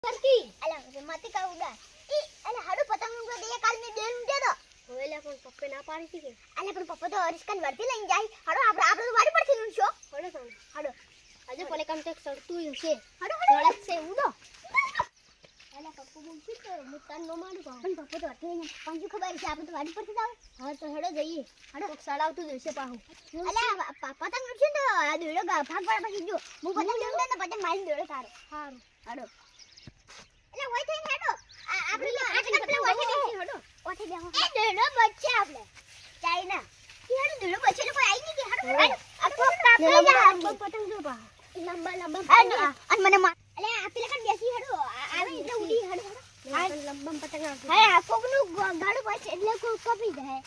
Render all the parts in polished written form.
કરકી અલા મતે કા ઉડા ઈ અલા હાડો પતંગ ઉડા દે કાલ મે દેન ઉડે તો ઓલે પણ પપ્પે ના પાડી છે કે અલા પણ પપ્પો તો હરીશકન વર્તી લઈને જાય હાડો આપણે તો વાડી પડથી નું છો હાડો હાડો આજે કોલે કામ ટેક સડતું છે હાડો સડક છે ઉડો અલા પપ્પો બોલતી તો મુતાન નો માનું પણ પપ્પો તો અઠે ને પાંજુ ખબર છે આપણે તો વાડી પડથી જાવ હા તો હેડો જઈએ હાડો સડાવતું જશે પાહુ અલા પતંગ ઉડશે તો આ દેડો ભાગ વાળા પછી જો હું પતંગ ઉડે ને પતંગ મારી દેડો તારો હારું હાડો એટલે હોય થઈને હેડો આપણે આટલે ઓઠે બેસી હેડો ઓઠે બેહો એ દેડો બચ્ચે આપણે ચાઈના ઈ હેડો દેડો બચ્ચે લોકો આઈ ની કે હેડો આ કોક કાપી જા પતંગ જો બા લંબા અને મને એટલે આપી લખન બેસી હેડો આવે એટલે ઉડી હેડો લંબમ પતંગ આવે હે આ કોકનું ગાડું બચ્ચે એટલે કોક કપી જાય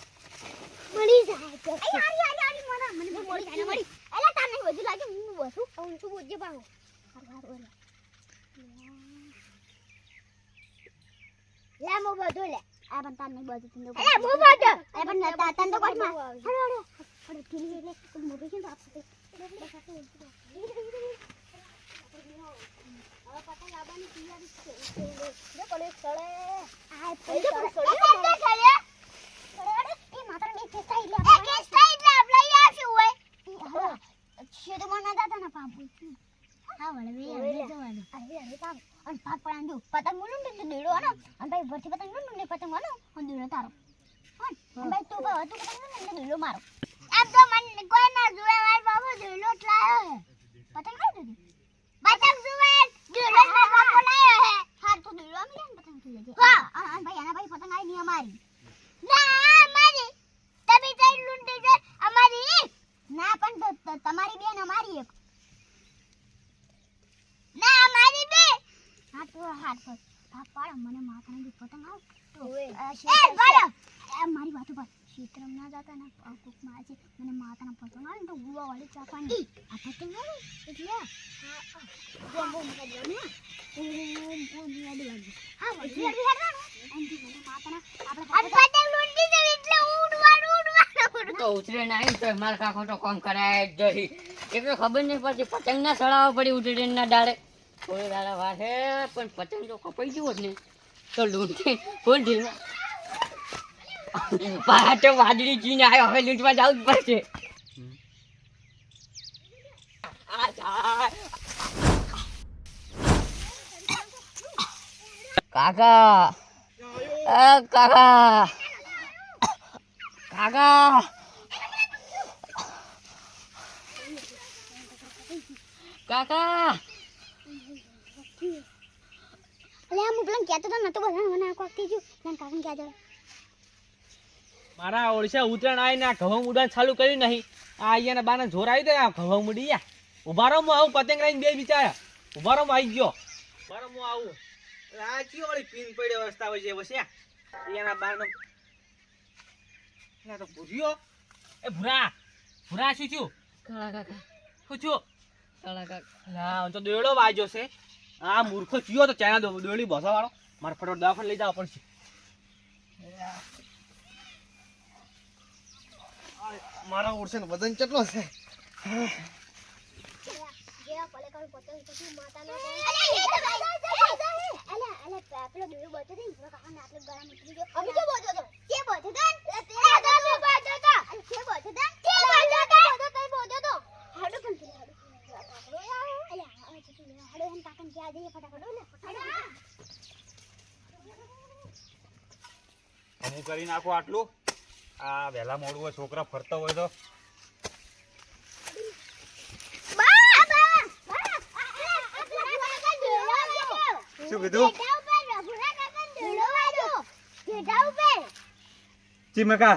મળી જાય તો એ આરી મને મળી જાય મળી એટલે તાર નહીં વધુ લાગે હું બસું હું શું બોજે પાહો હારું લે મો બધો લે આ પણ તાર નહીં બધું તું અરે મો બધો અરે પણ તન તો કોટ માં હડો અરે ટીવી લે મો બેસી તો આપતે હવે પતંગ આબાની તૈયારી છે જો કોલે સળે આ પેલો સળે એ માત્ર બે કેસ્ટા એટલે આપણે કેસ્ટા એટલે આપણે આવશું હોય છે તો મના દાતા ના પાપુ હા વળે બે જવાનું અરે કામ અને પાક પડાન જો પતંગ મુલું ને દેડો આનો અને ભાઈ ભરતી પતંગ મુલું ને પતંગ આનો અને દેડો તારો હા ભાઈ તું પતંગ ને દેડો મારો આમ તો મને કોઈ ના જોવે માર બાબો દેડો લાયો હે પતંગ લાવી દીધી પતંગ જોવે દેડો માર બાબો લાયો હે હા તો દેડો અમે ને પતંગ તું લેજે હા અને ભાઈ આના ભાઈ પતંગ આઈ ની અમારી ના અમારી તમે તઈ લૂંટી છે અમારી ના પણ તમારી બેન અમારી એક ના અમારી બે હાથ પાડ મને માથાની પતંગ આવ તો એ પાડ મારી વાત ઉપર ક્ષેત્રમ ના જાતા ના કોક માં છે મને માથાના પતંગ આવે તો ગુવા વાળી ચાપાની આ પતંગ આવે એટલે બોમ બોમ કરે ને હા વળી હેડવાનું એન્ટી મને માથાના આપણે પતંગ લૂંટી છે એટલે ઉડવાનું તો ઉતરે નહીં તો માર કાકો તો કામ કરાય જઈ એટલે ખબર નહીં પડતી પતંગ ના સડાવવા પડી ઉતરે ના ડાળે કોઈ દાડા વાર હે પણ પતંગ જો કપાઈ ગયો ને તો લૂંટી ફૂલ ઢીલ પાટો વાદળી જીને આવ્યો હવે લૂંટવા જવું જ પડશે કાકા કાકા કાકા કાકા અલે આ મુબલન કેતો તો નતો બધા મને આ કોકતી જો નન કાકન કે જાય મારા ઓડિશા ઉતરાણ આવીને આ ઘઉં ઉડાન ચાલુ કર્યું નહીં આ અહીંયાના બાને જોર આવી તો આ ઘઉં ઉડી ગયા ઉભા રહો હું આવું પતંગ લઈને બે બિચારા ઉભા રહો આવી ગયો ઉભા રહો હું આવું આ ચિયો વાળી પીન પડ્યો રસ્તા હોય છે વસ્યા અહીંયાના બાનો ના તો ભૂર્યો એ ભૂરા શું થયું કાળા કાકા શું થયું કાળા કાકા ના તો દોડો વાગ્યો છે આ મૂર્ખો ચિયો તો ચાઇના દોડી બસા વાળો મારે ફટોફટ દવાખાને લઈ જવા પડશે મારા ઓરસે વજન કેટલો છે જેવા પલે કાળ પતંગ પછી માતાનો અલે પેલો દેડો બચો દે પૂરા કાકાને આટલે ગળા મૂકી ગયો અમે કે બોજો તો કે બોજો તો તે દાદુ બોજો તો અને કે બોજો તો તે બોજો તો કઈ બોજો તો હાડો પણ હાડો અલે હાડો એમ કાકાને કે આ દે ફટાફટ ને હું કરી નાખું આટલું આ વહેલા મોડું હોય છોકરા ફરતા હોય તો શું કીધું ચીમકા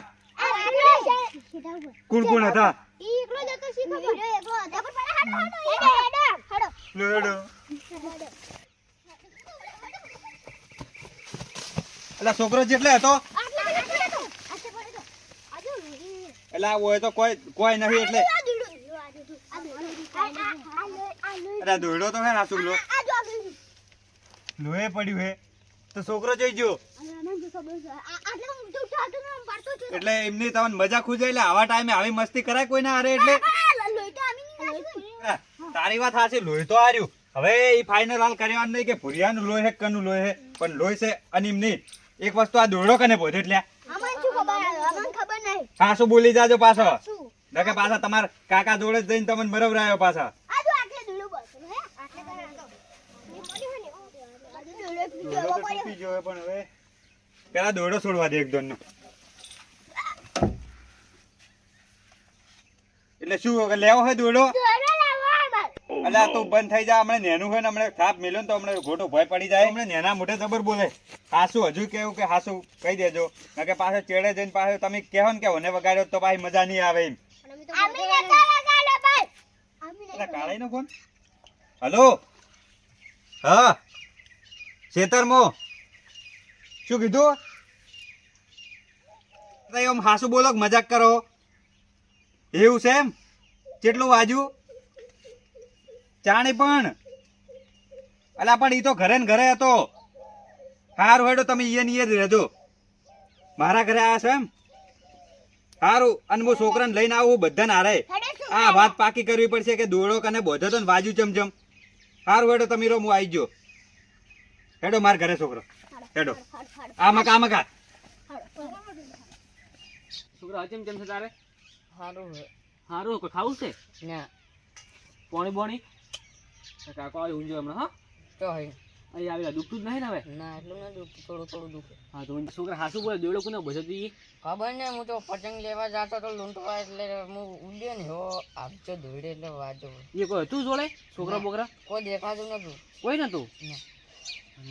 કોણ કોણ હતા એટલે છોકરો જેટલે હતો એટલે હોય તો કોઈ નહીં એટલે અરે દોડો તો હે ના છોકરો લોહે પડ્યું હે તો છોકરો જઈ ગયો એટલે એમની તમને મજા ખુજે એટલે આવા ટાઈમે આવી મસ્તી કરાય કોઈ ના હારે એટલે તારી વાત સાચી લોહી તો હાર્યું હવે ઈ ફાઇનલ હાલ કરવાનું નહીં કે ભુરિયાનું લોહી હે કનું લોહી હે પણ લોહી છે અને એમ નહીં એક વસ્તુ આ દોડો કને બોધે એટલે અમને શું ખબર અમને ખબર નહીં હા શું બોલી જાજો પાછો શું નકે પાછા તમારા કાકા જોડે જ જઈને તમને બરાબર આવ્યો પાછા આ જો આટલે દુડો બસ હે આટલે કરાતો ની પડી હોય ને આ દુડો દોડો તો તૂટી ગયો હે પણ હવે પેલા દોડો છોડવા દે એક દોડનો એટલે શું લેવો હોય દોડો અલા તું બંધ થઈ જા હમણાં નેનું હોય ને હમણાં થાપ મેલ્યો ને તો હમણાં ખોટો ભય પડી જાય હમણાં નેના મોઢે જબર બોલે હાસુ હજુ કેવું કે હાસુ કહી દેજો કે પાછો ચેડે જઈને પાછો તમે કહો ને કે મને વગાડ્યો તો પાછી મજા નહીં આવે એમ આમી નતા વગાડો ભાઈ આમી અલા કાળાઈ નો ફોન હલો હા શેતરમો શું કીધું એમ હાસુ બોલો કે મજાક કરો એવું છે એમ કેટલું વાજુ ચાણી પણ અલા પણ ઈ તો ઘરે ને ઘરે હતો હારું હેડો તમે ઈએ ને ઈએ જ રહેજો મારા ઘરે આવ્યા છો એમ હારું અને હું છોકરાને લઈને આવું બધાને હારે આ વાત પાકી કરવી પડશે કે દોડો કને બોધો તો ને વાજુ ચમચમ હારું હેડો તમે રો હું આવી ગયો હેડો માર ઘરે છોકરો હેડો આ મકા છોકરા ચમ ચમ છે તારે સારું હે હારું કોઈ ખાવું છે ના પોણી બોણી કાકો આવી ઊંઝો હમણાં હા તો હે અહીં આવેલા દુખતું જ નહીં ને હવે ના એટલું ના દુખતું થોડું થોડું દુખે હા તો છોકરા હાસુ બોલે દોડો કોને બધો દી ખબર ને હું તો પતંગ લેવા જતો તો લૂંટવા એટલે હું ઉડ્યો ને હો આપજો દોડે એટલે વાજો એ કોઈ હતું જોડે છોકરા બોકરા કોઈ દેખાતું નતું કોઈ નતું ના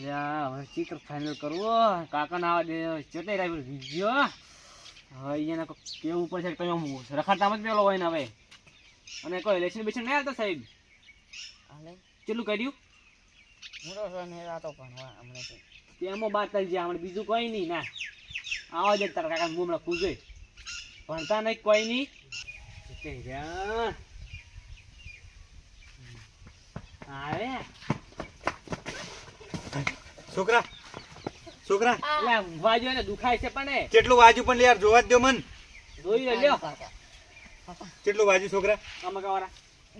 યા હવે ચિત્ર ફાઇનલ કરવો કાકા ના આવે ચેટે રાખ્યું વિજ્યો હવે અહીંયા કેવું પડશે કે તમે રખાડતા જ પેલો હોય ને હવે અને કોઈ ઇલેક્શન બેશન નહીં આવતા સાહેબ હાલે કેટલું કર્યું હું તો સર ને રાતો ભણવા હમણાં તેમાં બાત થઈ જાય હમણાં બીજું કોઈ નહીં ના આવા જ તારા કાકા હું હમણાં પૂછે ભણતા નહીં કોઈ નહીં આવે છોકરા છોકરા એટલે વાજો ને દુખાય છે પણ કેટલું વાજુ પણ યાર જોવા જ દો મન જોઈ લ્યો કેટલું વાજુ છોકરા આમાં કાવારા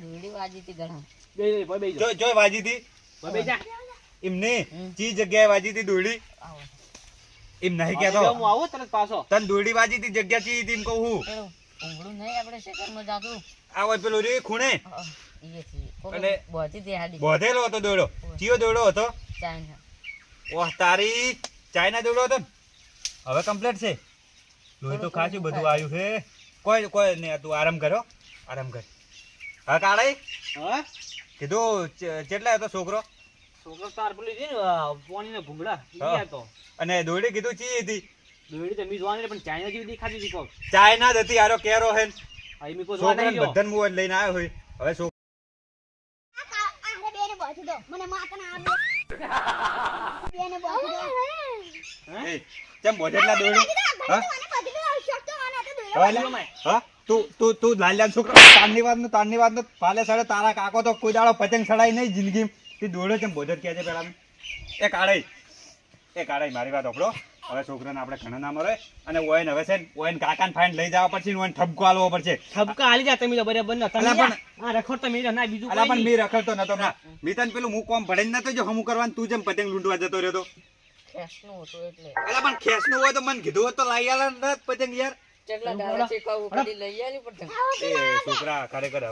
દોડી વાજી હતી ઘણા બે બે જો જોઈ વાજી હતી બે જા એમને ચી જગ્યાએ વાજી હતી દોડી આવો એમ નહીં કેતો હું આવું તરત પાછો તન દોડી વાજી હતી જગ્યા ચી હતી એમ કહું હું પેલું ઊંઘડું નહીં આપણે શેકરમાં જાતું આ હોય પેલું રે ખૂણે એ છે અને- બહતી તે હાડી બોધેલો હતો દોડો ચિયો દોડો હતો ચાઇના ઓહ તારી ચાઇના દોડો હતો ને? હવે કમ્પ્લીટ છે લોહી તો ખાસું બધું આવ્યું છે કોઈ નહીં તું આરામ કર્યો આરામ કર હા કાળાઈ હા કીધું કેટલા હતો છોકરો છોકરો તાર પેલી છે ને પાણી ને ઘૂંઘડા હા. તો અને દોડી કીધું ચી હતી દોડી તો મી જોવાની પણ ચાઇના જેવી દેખાતી હતી કોક ચાઇના જ હતી આરો કેરો હે આ મી કોઈ જોવા છોકરાને નહીં ગયો બધાને મું લઈને આવ્યો હોય હવે છોકરો આરે બેને બોધી દો મને માતના આવે બેને બોધી દો હે? એ ચમ બોધેટલા દોડ્યો હા મને બોધી દો શોક તો આના તો દોડો હવે લે. હા તું લાલ્યા છોકરો તારની વાત નો પાલે સડે તારા કાકો તો કોઈ દાડો પતંગ સડાઈ નહીં જિંદગી તી દોડ્યો છે બોધર કે છે પેલા એ કાળાઈ મારી વાત ઓપડો હવે છોકરાને આપણે ઘણા ના મરે અને ઓયન હવે છે ને ઓયન કાકાને ફાઈન લઈ જવા પડશે ને ઓયન ઠપકો આલવો પડશે ઠપકા હાલી જા તમે તો બરાબર ન તમે અલા પણ- આ રખડ તમે ના બીજું અલા કોઈ પણ નહીં. મી રખડતો નતો ના મીતન પેલું હું કોમ ભણીને નતો જો હમું કરવાનું તું જેમ પતંગ લૂંટવા જતો રહ્યો તો ખેસનું હતું એટલે અલા પણ ખેસનું હોય તો મને કીધું હોત તો લાઈ આલે ને પતંગ યાર કેટલા દાડા શીખવું કદી લઈ આલી પતંગ એ છોકરા ખરેખર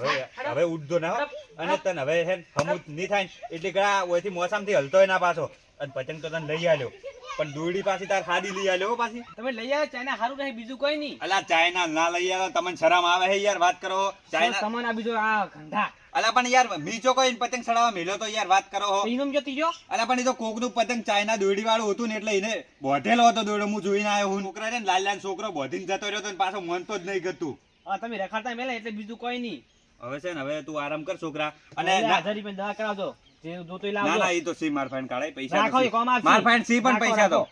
હવે ઉઠજો ના હો. અને તને હવે હે હમું નહીં થાય ને એટલે ગળા ઓયથી મોસામથી હલતોય ના પાછો અને પતંગ તો તને લઈ આલ્યો પણ દોરડી પાછી તાર ખાધી લઈ આલ્યો હો પાછી તમે લઈ આવ્યા ચાઇના હારું રહે બીજું કોઈ નહીં અલા ચાઇના ના લઈ આલો તમને શરમ આવે હે યાર વાત કરો ચાઇના તમને આ બીજો આ ગંધા અલા પણ યાર મીચો કોઈ પતંગ સડાવવા મેલ્યો તો યાર વાત કરો હો ઇનમ જતી જો અલા પણ એ તો કોકનું પતંગ ચાઇના દોરડી વાળું હતું ને એટલે એને બોધેલો હતો દોડો હું જોઈને આવ્યો હું છોકરા રે ને લાલ છોકરો બોધીને જતો રહ્યો તો ને પાછો મન તો જ નહીં કરતું આ તમે રખાડતા મેલે એટલે બીજું કોઈ નહીં હવે છે ને હવે તું આરામ કર છોકરા અને અને ના 1000 રૂપિયા દવા કરાવજો જે જોતો ના લાવજો એ તો સી માર ફાઈન કાઢે પૈસા રાખો એ કોમ આવશે. માર ફાઈન સી પણ રાખો, પૈસા તો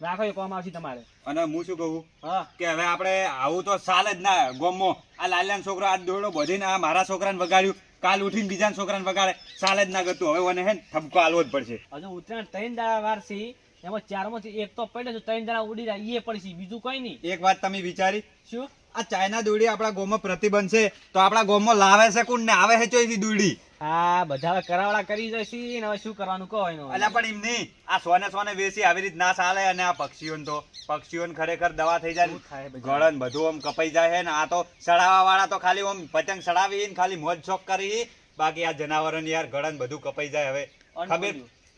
રાખો એ કોમ આવશે તમારે અને હું શું કહું હા કે હવે આપણે આવું તો સાલ જ ના ગોમમાં આ લાલ્યાનો છોકરો આજ દોડો બધીને આ મારા છોકરાને વગાડ્યું કાલ ઉઠીને બીજા છોકરાને વગાડે સાલ જ ના કરતું હવે મને હે ને ઠપકો આલવો જ પડશે હજુ ઉત્તરાયણ 3 દાડા વાર છે એમાં 4 માંથી એક તો પડે તો 3 દાડા ઉડી જાય એ પડશે બીજું કોઈ નહીં એક વાત તમે વિચારી શું આ ચાઇના દોરડી આપણા ગામમાં પ્રતિબંધ છે તો આપણા ગામમાં લાવે છે કોણ ને આવે છે ચોઈથી દોરડી? આ બધા હવે કરાવડા કરી જશે ને હવે શું કરવાનું કહો એનો. અલ્યા પણ એમ નહીં, આ સોને વેચી આવી રીત ના ચાલે. અને આ પક્ષીઓને ખરેખર દવા થઈ જાય, શું થાય બધું? ગળન બધું આમ કપાઈ જાય છે ને આ તો સડાવા વાળા તો ખાલી આમ પતંગ સડાવી ને ખાલી મોજ શોખ કરી, બાકી આ જનાવરોને યાર ગળન બધું કપાઈ જાય. હવે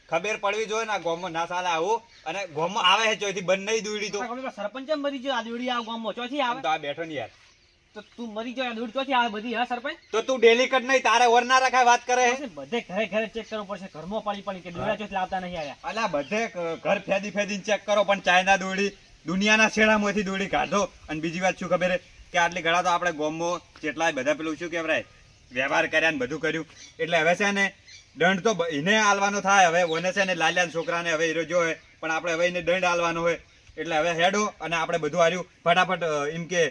ખબર પડવી જોઈએ ને આ ગામમાં ના ચાલે આવું. અને ગામમાં આવે છે ચોથી બંધ નહીં દોરડી તો સરપંચ એમ મરી ગયો આ દોડી આ ગામમાં ચોથી આવે તો આ બેઠો ને યાર. તો તું મરી ગયો આ દોડી ચોથી આવે બધી હા સરપંચ? તો તું ડેલિકેટ નહીં, તારે વર ના રખાય વાત કરે છે. બધે ઘરે ચેક કરવું પડશે, ઘરમાં પડી કે દોડા ચોથી લાવતા નહીં આવ્યા. અલા બધે ઘર ફેદીને ચેક કરો, પણ ચાઇના દોરડી દુનિયાના છેડામાંથી દોરડી કાઢો. અને બીજી વાત શું ખબર કે આટલી ઘણા તો આપણે ગામમાં જેટલા બધા પેલું શું કહેવાય વ્યવહાર કર્યા ને બધું કર્યું, એટલે હવે છે ને દંડ તો એને આલવાનો થાય. હવે ઓને છે ને લાલ્યા છોકરાને હવે હીરો જો પણ આપણે હવે એને દંડ આલવાનો હોય. એટલે હવે હેડો અને આપણે બધું હાર્યું ફટાફટ એમ કે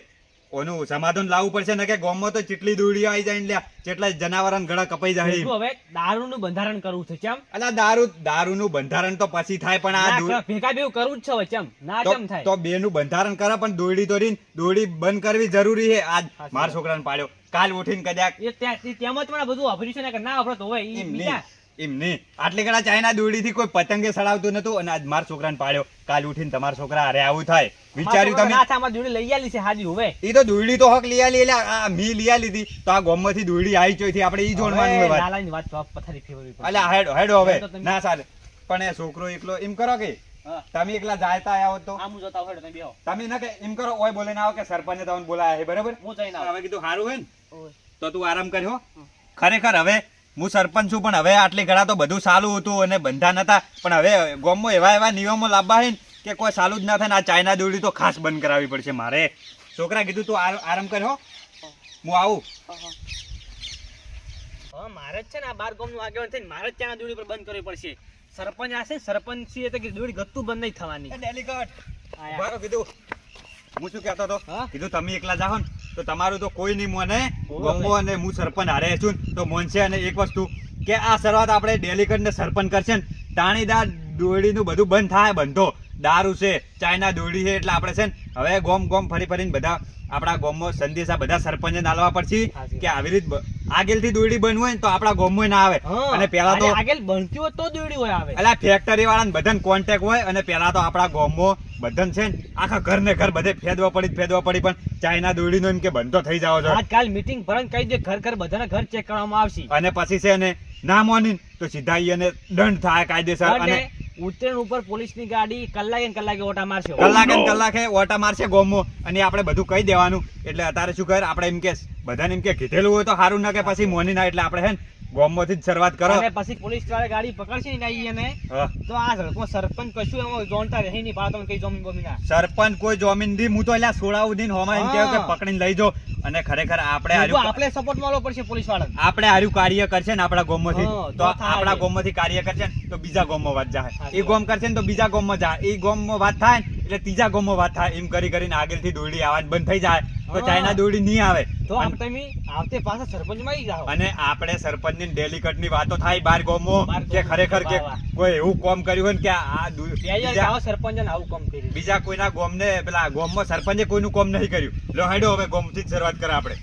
ઓનું સમાધાન લાવવું પડશે ને કે ગામમાં તો જેટલી દોરડીઓ આવી જાય લ્યા જેટલા જનાવરોને ગળા કપાઈ જાય. હવે દારૂનું બંધારણ કરવું છે ચમ? અલા દારૂનું બંધારણ તો પછી થાય, પણ આ ભેગા બેવ કરવું જ છે હવે ચમ ના ચમ થાય તો બેનું બંધારણ કરે, પણ દોરડી બંધ કરવી જરૂરી છે. આજ મારા છોકરાને પાડ્યો, કાલ ઉઠીને કદાચ તેમાં જ મને બધું વાપર્યું છે ને કે ના વાપરતો હોય એમ નહીં. આટલી ઘણા ચાઇના દોરડી થી કોઈ પતંગે સડાવતું નતું અને આજ મારા છોકરાને પાડ્યો, કાલ ઉઠીને તમારા છોકરા અરે આવું થાય. વિચાર્યું તમે? હાથમાં દોરડી લઈ આલી છે હાજી હવે ઈ તો દોરડી તો હક લઈ આલી, એટલે આ મી લઈ આલી હતી તો આ ગામમાંથી દોરડી આવી ચોથી આપણે ઈ જોડવાનું હોય. લાલાની વાત પથારી ફેરવી પડે. અલ્યા હેડો હવે ના ચાલે. પણ એ છોકરો એકલો એમ કરો કે તમે એકલા જાયતા આવ્યા હોત તો આમું જોતા હોય તમે બેહો. તમે ના કે એમ કરો ઓય બોલે ના આવો કે સરપંચે તમને બોલાયા છે બરાબર. હું જઈને આવું. હવે કીધું સારું હોય ને તો તું આરામ કર્યો. ખરેખર હવે હું સરપંચ છું, પણ હવે આટલી ઘણા તો બધું સારું હતું અને બંધા નતા, પણ હવે ગામમાં એવા નિયમો લાવવા છે કે કોઈ સારું જ ના થાય ને આ ચાઇના દોરડી તો ખાસ બંધ કરાવવી પડશે મારે. છોકરા કીધું તું આરામ કર્યો, હું આવું. હા મારે જ છે ને આ 12 ગામનું આગેવાન થઈને મારે જ ચાઇના દોરડી પર બંધ કરવી પડશે. સરપંચ આ છે સરપંચ છે તો કે દોરડી ગત્તું બંધ નહીં થવાની. બરાબર કીધું. હું શું કહેતો હતો, કીધું તમે એકલા જાઓ ને તો તમારું તો કોઈ નહીં મોને. ગમો અને હું સરપંચ હારે છું તો મોનશે. અને એક વસ્તુ કે આ શરૂઆત આપણે ડેલિકેટ ને સરપંચ કરશે ને તાણીદાર દોરડીનું બધું બંધ થાય. બંધો દારૂ છે, ચાઇના દોરડી છે, એટલે આપણે છે ને હવે ગોમ ફરીને બધા આપણા ગામમાં સંદેશા બધા સરપંચે નાલવા પડશે કે આવી રીત આગળથી દોરડી બંધ હોય ને તો આપણા ગામમાં ના આવે. અને પેલા તો આગળ બનતી હોય તો દોરડી હોય આવે. એટલે ફેક્ટરી વાળાને બધાને કોન્ટેક્ટ હોય. અને પેલા તો આપણા ગામમાં બધાને છે ને આખા ઘર ને ઘર બધે ફેદવા પડી, પણ ચાઇના દોરડીનો એમ કે બંધો થઈ જાવ છો. આજકાલ મીટિંગ ભરણ કહી દે ઘર બધાના ઘર ચેક કરવામાં આવશે. અને પછી છે ને ના મોની તો સીધા એને દંડ થાય કાયદેસર. અને ઉત્તરાયણ ઉપર પોલીસની ગાડી કલાકે ઓટા મારશે. કલાકે ઓટા મારશે ગામમાં. અને આપણે બધું કહી દેવાનું. એટલે અત્યારે શું કરે આપણે એમ કે બધાને એમ કે કીધેલું હોય તો સારું ના કે પછી મોની ના. એટલે આપણે હે ને ગામમાંથી જ શરૂઆત કરો. અને પછી પોલીસ વાળા ગાડી પકડશે ને એને તો આ સરપંચ કશું એમાં જોણતા રહી નહીં પાડતો કઈ જમીન બમીના. સરપંચ કોઈ જમીન દી હું તો એટલે છોડાવું દીન હોમાં એમ કે પકડીને લઈ જાઓ. અને ખરેખર આપણે સપોર્ટ મળવો પડશે પોલીસ વાળા. આપણે હાર્યું કાર્ય કરશે ને આપણા ગામમાંથી તો આપણા ગામમાંથી કાર્ય કરશે ને તો બીજા ગામમાં વાત જાય. એ ગામ કરશે ને તો બીજા ગામમાં જાય. એ ગામમાં વાત થાય ને એટલે ત્રીજા ગામમાં વાત થાય. એમ કરીને આગળથી દોરડી આવવાની બંધ થઈ જાય તો ચાઇના દોરડી નહીં આવે. તો તમે આવતે પાછા સરપંચ માં જાઓ. અને આપણે સરપંચ ની ડેલિકેટ ની વાતો થાય બાર ગામમાં કે ખરેખર કે કોઈ એવું કામ કર્યું હોય ને કે આ સરપંચ આવું કામ કર્યું બીજા કોઈના ગામ ને પેલા ગામમાં સરપંચે કોઈનું કામ નહીં કર્યું. લો હેડો હવે ગામથી જ શરૂઆત કરે આપણે.